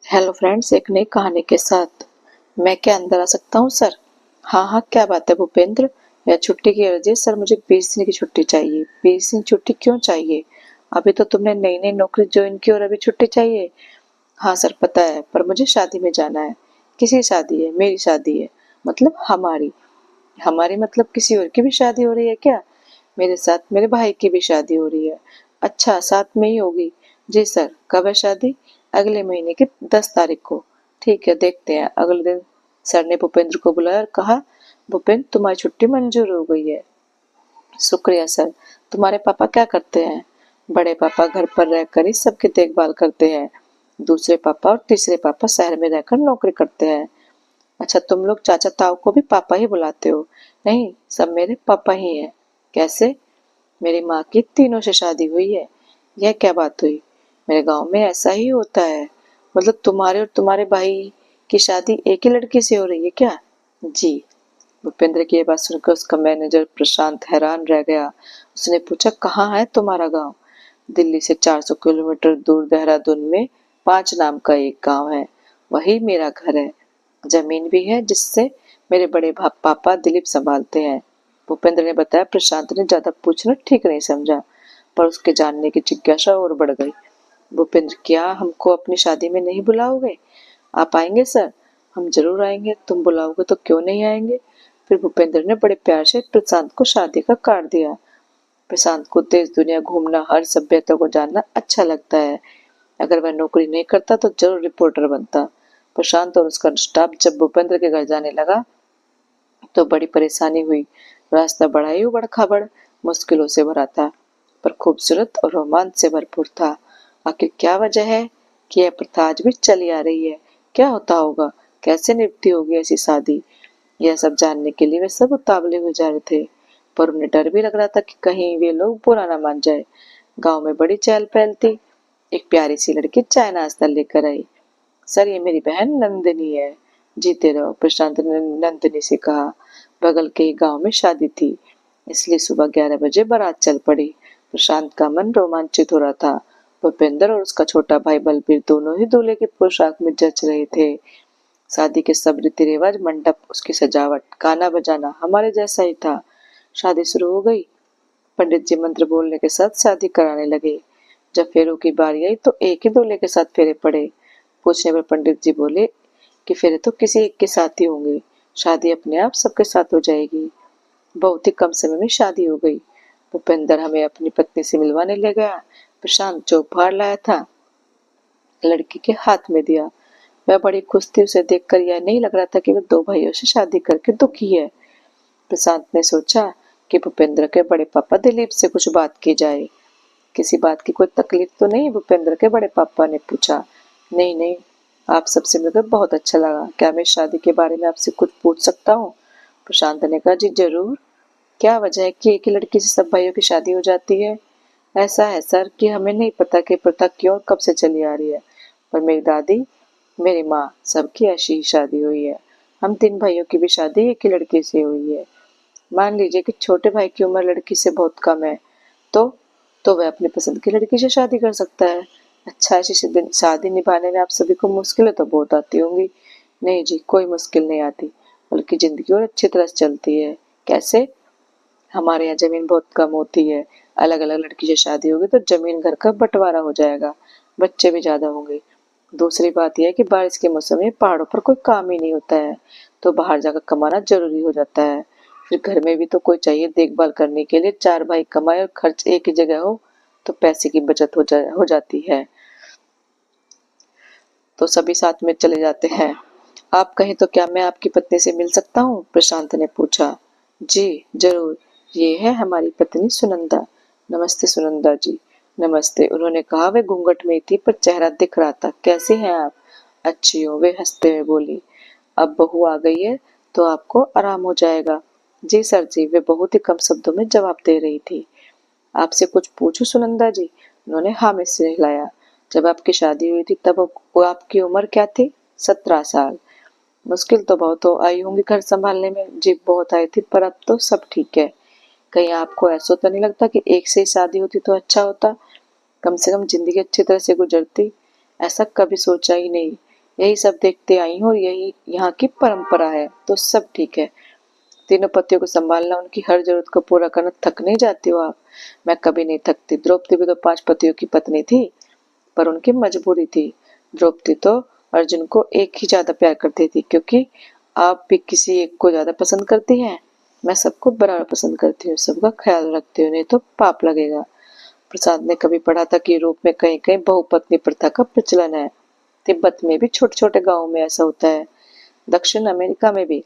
Hello friends, एक नई कहानी के साथ मैं क्या अंदर आ सकता हूँ सर? हाँ हाँ, क्या बात है भूपेंद्र? या छुट्टी की अर्जी है सर? मुझे 20 दिन की छुट्टी चाहिए। 20 दिन छुट्टी क्यों चाहिए? अभी तो तुमने नई नई नौकरी ज्वाइन की और अभी छुट्टी चाहिए? हाँ सर पता है, पर मुझे शादी में जाना है। किसी शादी है? मेरी शादी है। मतलब हमारी? हमारी मतलब किसी और की भी शादी हो रही है क्या? मेरे साथ मेरे भाई की भी शादी हो रही है। अच्छा, साथ में ही होगी? जी सर। कब है शादी? अगले महीने की 10 तारीख को। ठीक है, देखते हैं। अगले दिन सर ने भूपेंद्र को बुलाया और कहा, भूपेंद्र तुम्हारी छुट्टी मंजूर हो गई है। शुक्रिया सर। तुम्हारे पापा क्या करते हैं? बड़े पापा घर पर रहकर ही सबकी देखभाल करते हैं। दूसरे पापा और तीसरे पापा शहर में रहकर नौकरी करते हैं। अच्छा, तुम लोग चाचा ताऊ को भी पापा ही बुलाते हो? नहीं, सब मेरे पापा ही हैं। कैसे? मेरी माँ की तीनों से शादी हुई है। यह क्या बात हुई? मेरे गांव में ऐसा ही होता है। मतलब तुम्हारे और तुम्हारे भाई की शादी एक ही लड़की से हो रही है क्या? जी। भूपेंद्र की ये बात सुनकर उसका मैनेजर प्रशांत हैरान रह गया। उसने पूछा, कहाँ है तुम्हारा गांव? दिल्ली से 400 किलोमीटर दूर देहरादून में 5 नाम का एक गांव है। वही मेरा घर है। जमीन भी है जिससे मेरे बड़े पापा दिलीप संभालते हैं। भूपेंद्र ने बताया। प्रशांत ने ज्यादा पूछना ठीक नहीं समझा, पर उसके जानने की जिज्ञासा और बढ़ गई। भूपेंद्र, क्या हमको अपनी शादी में नहीं बुलाओगे? आप आएंगे सर? हम जरूर आएंगे, तुम बुलाओगे तो क्यों नहीं आएंगे? फिर भूपेंद्र ने बड़े प्यार से प्रशांत को शादी का कार्ड दिया। प्रशांत को देश दुनिया घूमना, हर सभ्यता को जानना अच्छा लगता है। अगर वह नौकरी नहीं करता तो जरूर रिपोर्टर बनता। प्रशांत और उसका स्टाफ जब भूपेंद्र के घर जाने लगा तो बड़ी परेशानी हुई। रास्ता बड़ा ही उबड़ खाबड़, मुश्किलों से भरा था, पर खूबसूरत और रोमांच से भरपूर था। आखिर क्या वजह है कि यह प्रथा आज भी चली आ रही है? क्या होता होगा? कैसे निपटी होगी ऐसी शादी? यह सब जानने के लिए वे सब उतावले हुए जा रहे थे, पर उन्हें डर भी लग रहा था कि कहीं वे लोग बुरा ना मान जाए। गांव में बड़ी चहल पहल थी। एक प्यारी सी लड़की चाय नाश्ता लेकर आई। सर, ये मेरी बहन नंदिनी है। जीते रहो, प्रशांत ने नंदिनी से कहा। बगल के ही गांव में शादी थी, इसलिए सुबह 11 बजे बारात चल पड़ी। प्रशांत का मन रोमांचित हो रहा था। भूपेंद्र और उसका छोटा भाई बलबीर दोनों ही दूल्हे की पोशाक में जच रहे थे। शादी के सब रीति रिवाज, मंडप, उसकी सजावट, गाना बजाना हमारे जैसा ही था। शादी शुरू हो गई। पंडित जी मंत्र बोलने के साथ शादी कराने लगे। जब फेरों की बारी आई तो एक ही दूल्हे के साथ फेरे पड़े। पूछने पर पंडित जी बोले कि फेरे तो किसी एक के साथ ही होंगे, शादी अपने आप सबके साथ हो जाएगी। बहुत ही कम समय में शादी हो गई। भूपेंद्र हमें अपनी पत्नी से मिलवाने ले गया। प्रशांत जो उपहार लाया था लड़की के हाथ में दिया। वह बड़ी खुश थी। उसे देखकर यह नहीं लग रहा था कि वह 2 भाइयों से शादी करके दुखी है। प्रशांत ने सोचा कि भूपेंद्र के बड़े पापा दिलीप से कुछ बात की जाए। किसी बात की कोई तकलीफ तो नहीं? भूपेंद्र के बड़े पापा ने पूछा। नहीं नहीं, आप सबसे मिलकर बहुत अच्छा लगा। क्या मैं शादी के बारे में आपसे कुछ पूछ सकता हूँ? प्रशांत ने कहा, जी जरूर। क्या वजह है कि एक ही लड़की से सब भाइयों की शादी हो जाती है? ऐसा है सर कि हमें नहीं पता कि प्रथा क्यों और कब से चली आ रही है, पर मेरी दादी, मेरी माँ, सबकी ऐसी ही शादी हुई है। हम 3 भाइयों की भी शादी एक ही लड़की से हुई है। मान लीजिए कि छोटे भाई की उम्र लड़की से बहुत कम है, तो वह अपनी पसंद की लड़की से शादी कर सकता है। अच्छा, ऐसी शादी निभाने में आप सभी को मुश्किलें तो बहुत आती होंगी? नहीं जी, कोई मुश्किल नहीं आती, बल्कि जिंदगी और अच्छी तरह से चलती है। कैसे? हमारे यहाँ जमीन बहुत कम होती है। अलग अलग लड़की से शादी होगी तो जमीन घर का बंटवारा हो जाएगा, बच्चे भी ज्यादा होंगे। दूसरी बात यह है कि बारिश के मौसम में पहाड़ों पर कोई काम ही नहीं होता है, तो बाहर जाकर कमाना जरूरी हो जाता है। फिर घर में भी तो कोई चाहिए देखभाल करने के लिए। 4 भाई कमाए और खर्च एक ही जगह हो तो पैसे की बचत हो जाती है, तो सभी साथ में चले जाते हैं। आप कहें तो क्या मैं आपकी पत्नी से मिल सकता हूँ? प्रशांत ने पूछा। जी जरूर, ये है हमारी पत्नी सुनंदा। नमस्ते सुनंदा जी। नमस्ते, उन्होंने कहा। वे घूंघट में थी पर चेहरा दिख रहा था। कैसी हैं आप? अच्छी हूँ, वे हंसते हुए बोली। अब बहू आ गई है तो आपको आराम हो जाएगा। जी सर जी, वे बहुत ही कम शब्दों में जवाब दे रही थी। आपसे कुछ पूछूं सुनंदा जी? उन्होंने हाँ में सिर हिलाया। जब आपकी शादी हुई थी तब वो आपकी उम्र क्या थी? 17 साल। मुश्किल तो बहुत हो आई होंगी घर संभालने में। जी बहुत आई थी, पर अब तो सब ठीक है। कहीं आपको ऐसा तो नहीं लगता कि एक से ही शादी होती तो अच्छा होता? कम से कम जिंदगी अच्छी तरह से गुजरती। ऐसा कभी सोचा ही नहीं। यही सब देखते आई हूँ और यही यहाँ की परंपरा है, तो सब ठीक है। तीनों पतियों को संभालना, उनकी हर जरूरत को पूरा करना, थक नहीं जाती हो आप? मैं कभी नहीं थकती। द्रौपदी भी तो 5 पतियों की पत्नी थी, पर उनकी मजबूरी थी। द्रौपदी तो अर्जुन को एक ही ज्यादा प्यार करती थी, क्योंकि आप भी किसी एक को ज्यादा पसंद करती हैं। मैं सबको बराबर पसंद करती हूँ, सबका ख्याल रखती हूँ, नहीं तो पाप लगेगा। प्रसाद ने कभी पढ़ा था कि यूरोप में कहीं कहीं बहुपत्नी प्रथा का प्रचलन है। तिब्बत में भी छोटे छोटे गाँव में ऐसा होता है, दक्षिण अमेरिका में भी।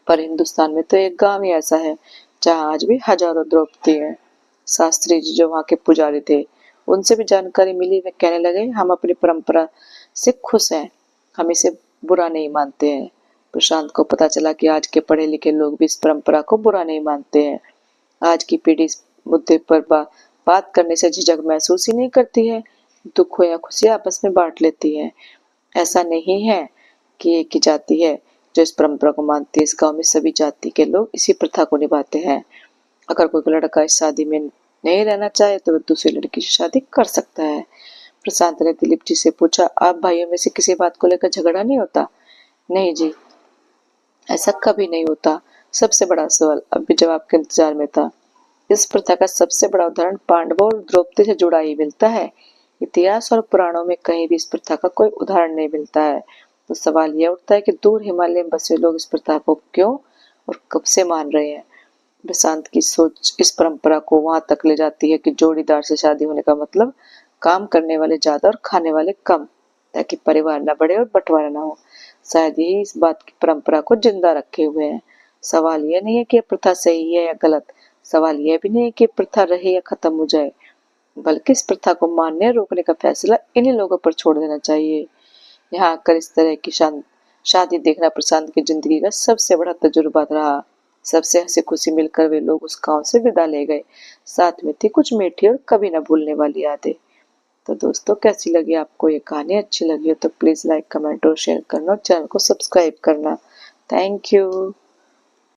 पर हिंदुस्तान में तो एक गांव ही ऐसा है जहाँ आज भी हजारों द्रौपदी हैं। शास्त्री जी जो वहाँ के पुजारी थे, उनसे भी जानकारी मिली। वे कहने लगे, हम अपनी परंपरा से खुश हैं, हम इसे बुरा नहीं मानते हैं। प्रशांत को पता चला कि आज के पढ़े लिखे लोग भी इस परंपरा को बुरा नहीं मानते हैं। आज की पीढ़ी इस मुद्दे पर बात करने से झिझक महसूस ही नहीं करती है। दुख हो या खुशी आपस में बांट लेती है। ऐसा नहीं है कि एक ही जाति है जो इस परंपरा को मानती है। इस गांव में सभी जाति के लोग इसी प्रथा को निभाते हैं। अगर कोई लड़का इस शादी में नहीं रहना चाहे तो वह दूसरी लड़की से शादी कर सकता है। प्रशांत ने दिलीप जी से पूछा, आप भाइयों में से किसी बात को लेकर झगड़ा नहीं होता? नहीं जी, ऐसा कभी नहीं होता। सबसे बड़ा सवाल अब भी जवाब के इंतजार में था। इस प्रथा का सबसे बड़ा उदाहरण पांडवों और द्रौपदी से जुड़ा ही मिलता है। इतिहास और पुराणों में कहीं भी इस प्रथा का कोई उदाहरण नहीं मिलता है। तो सवाल यह उठता है कि दूर हिमालय में बसे लोग इस प्रथा को क्यों और कब से मान रहे हैं। प्रशांत की सोच इस परंपरा को वहां तक ले जाती है कि जोड़ीदार से शादी होने का मतलब काम करने वाले ज्यादा और खाने वाले कम, ताकि परिवार न बढ़े और बंटवारा न हो। शायद यही इस बात की परंपरा को जिंदा रखे हुए हैं। सवाल यह नहीं है कि यह प्रथा सही है या गलत, सवाल यह भी नहीं है कि प्रथा रहे या खत्म हो जाए, बल्कि इस प्रथा को मानने और रोकने का फैसला इन्हीं लोगों पर छोड़ देना चाहिए। यहाँ आकर इस तरह की शादी देखना प्रशांत की जिंदगी का सबसे बड़ा तजुर्बा रहा। सबसे हंसी खुशी मिलकर वे लोग उस गांव से विदा ले गए। साथ में थी कुछ मीठी और कभी न भूलने वाली यादें। तो दोस्तों, कैसी लगी आपको ये कहानी? अच्छी लगी हो तो प्लीज लाइक, कमेंट और शेयर करना और चैनल को सब्सक्राइब करना। Thank you.